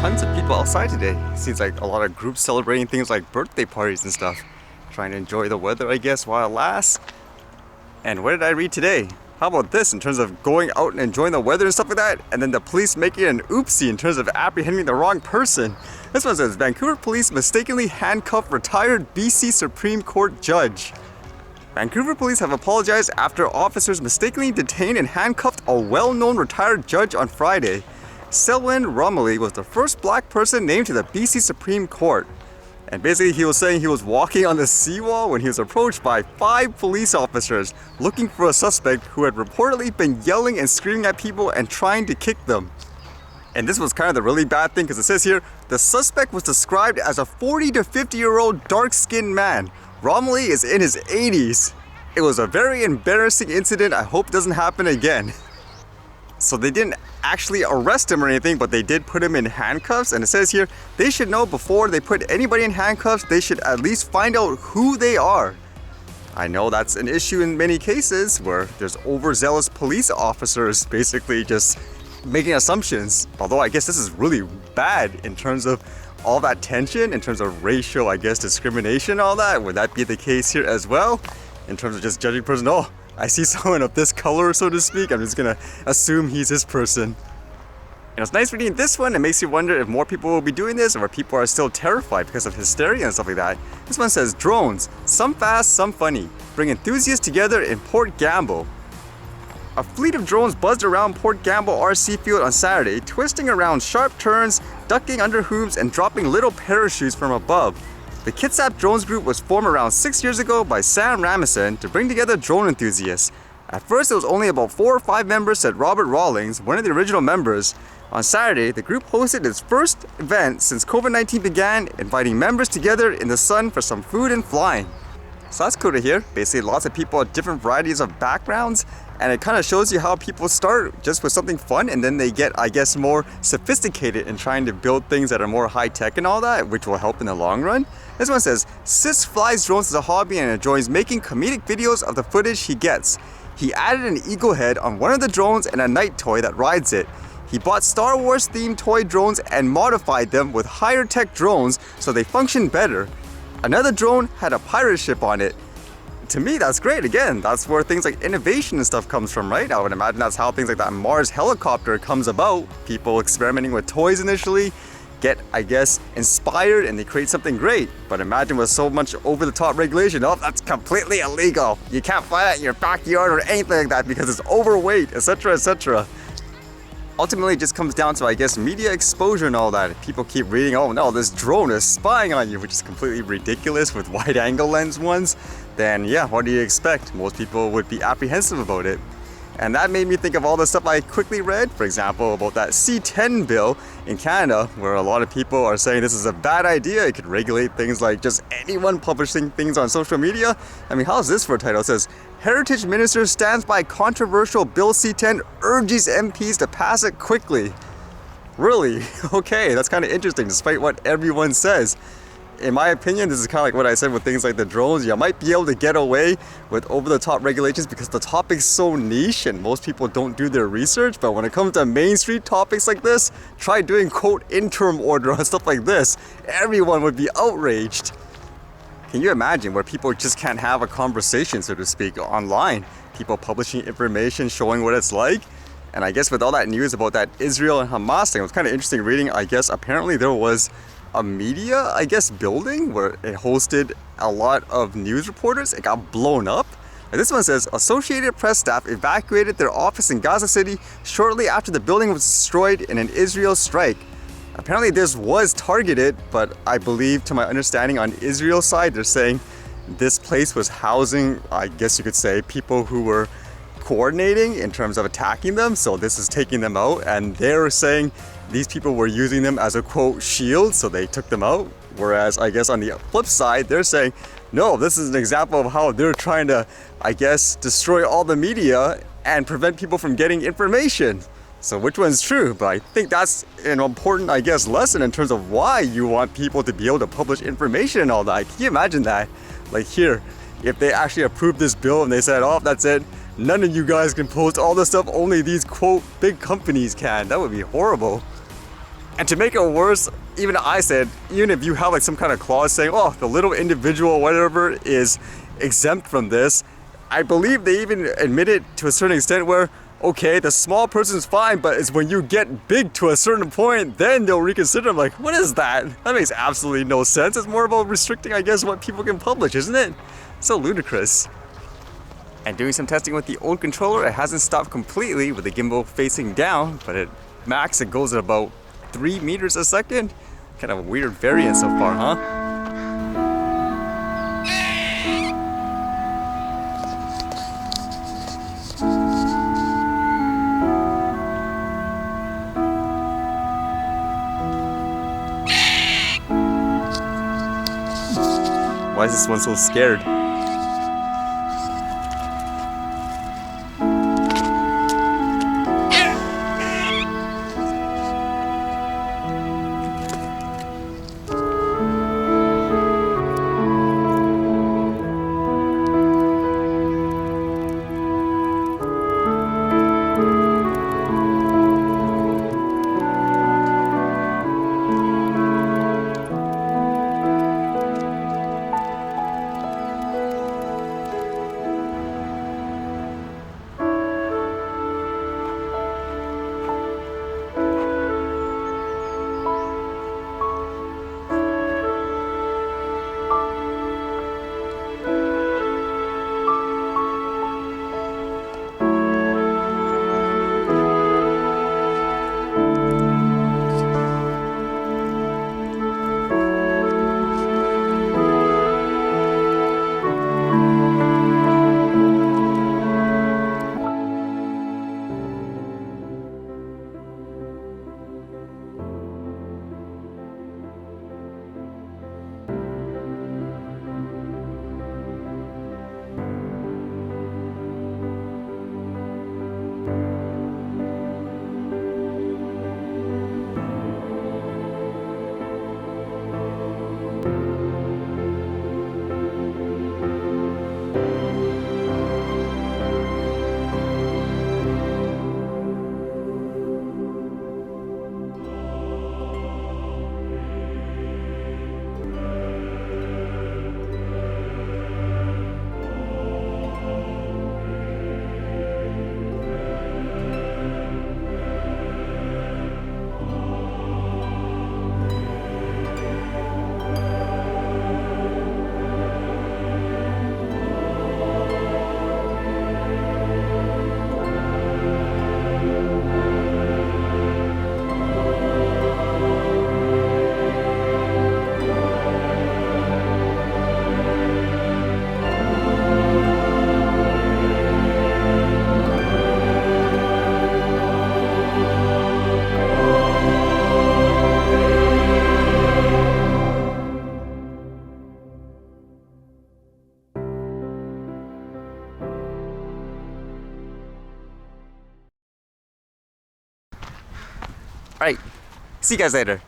tons of people outside today. Seems like a lot of groups celebrating things like birthday parties and stuff. Trying to enjoy the weather, I guess, while it lasts. And what did I read today? How about this in terms of going out and enjoying the weather and stuff like that, and then the police making an oopsie in terms of apprehending the wrong person. This one says, Vancouver police mistakenly handcuffed retired BC Supreme Court judge. Vancouver police have apologized after officers mistakenly detained and handcuffed a well-known retired judge on Friday. Selwyn Romilly was the first black person named to the BC Supreme Court. And basically he was saying he was walking on the seawall when he was approached by 5 police officers looking for a suspect who had reportedly been yelling and screaming at people and trying to kick them. And this was kind of the really bad thing because it says here, the suspect was described as a 40 to 50-year-old dark-skinned man. Romilly is in his 80s. It was a very embarrassing incident. I hope it doesn't happen again. So they didn't actually arrest him or anything, but they did put him in handcuffs. And it says here, they should know before they put anybody in handcuffs, they should at least find out who they are. I know that's an issue in many cases where there's overzealous police officers basically just making assumptions. Although I guess this is really bad in terms of all that tension, in terms of racial, I guess, discrimination, all that. Would that be the case here as well? In terms of just judging person, oh, I see someone of this color, so to speak, I'm just gonna assume he's this person. And it's nice reading this one. It makes you wonder if more people will be doing this or if people are still terrified because of hysteria and stuff like that. This one says, drones, some fast, some funny, bring enthusiasts together in Port Gamble. A fleet of drones buzzed around Port Gamble RC Field on Saturday, twisting around sharp turns, ducking under hoops, and dropping little parachutes from above. The Kitsap Drones Group was formed around 6 years ago by Sam Ramison to bring together drone enthusiasts. At first, it was only about 4 or 5 members, said Robert Rawlings, one of the original members. On Saturday, the group hosted its first event since COVID-19 began, inviting members together in the sun for some food and flying. So that's cool to hear. Basically, lots of people with different varieties of backgrounds, and it kind of shows you how people start just with something fun, and then they get, I guess, more sophisticated in trying to build things that are more high-tech and all that, which will help in the long run. This one says, Sis flies drones as a hobby and enjoys making comedic videos of the footage he gets. He added an eagle head on one of the drones and a night toy that rides it. He bought Star Wars themed toy drones and modified them with higher tech drones so they function better. Another drone had a pirate ship on it. To me, that's great. Again, that's where things like innovation and stuff comes from, right? I would imagine that's how things like that Mars helicopter comes about. People experimenting with toys initially get, I guess, inspired and they create something great. But imagine with so much over-the-top regulation, oh, that's completely illegal. You can't fly that in your backyard or anything like that because it's overweight, etc., etc. Ultimately, it just comes down to, I guess, media exposure and all that. If people keep reading, oh no, this drone is spying on you, which is completely ridiculous with wide-angle lens ones, then yeah, what do you expect? Most people would be apprehensive about it. And that made me think of all the stuff I quickly read, for example, about that C-10 bill in Canada, where a lot of people are saying this is a bad idea. It could regulate things like just anyone publishing things on social media. I mean, how's this for a title? It says, Heritage Minister stands by controversial Bill C-10, urges MPs to pass it quickly. Really? Okay, that's kind of interesting, despite what everyone says. In my opinion, this is kind of like what I said with things like the drones. You might be able to get away with over-the-top regulations because the topic's so niche and most people don't do their research. But when it comes to mainstream topics like this, try doing, quote, interim order on stuff like this. Everyone would be outraged. Can you imagine where people just can't have a conversation, so to speak, online? People publishing information, showing what it's like. And I guess with all that news about that Israel and Hamas thing, it was kind of interesting reading. I guess apparently there was a media, I guess, building where it hosted a lot of news reporters. It got blown up. And this one says, Associated Press staff evacuated their office in Gaza City shortly after the building was destroyed in an Israel strike. Apparently this was targeted, but I believe, to my understanding, on Israel's side, they're saying this place was housing, I guess you could say, people who were coordinating in terms of attacking them. So this is taking them out, and they're saying these people were using them as a, quote, shield, so they took them out. Whereas, I guess on the flip side, they're saying, no, this is an example of how they're trying to, I guess, destroy all the media and prevent people from getting information. So which one's true? But I think that's an important, I guess, lesson in terms of why you want people to be able to publish information and all that. Can you imagine that? Like here, if they actually approved this bill and they said, oh, that's it, none of you guys can post all this stuff, only these, quote, big companies can. That would be horrible. And to make it worse, even I said, even if you have like some kind of clause saying, oh, the little individual, whatever, is exempt from this, I believe they even admit it to a certain extent where, okay, the small person's fine, but it's when you get big to a certain point, then they'll reconsider. I'm like, what is that? That makes absolutely no sense. It's more about restricting, I guess, what people can publish, isn't it? So ludicrous. And doing some testing with the old controller, it hasn't stopped completely with the gimbal facing down, but at max it goes at about 3 meters a second. Kind of a weird variant so far, huh? Why is this one so scared? Alright, see you guys later.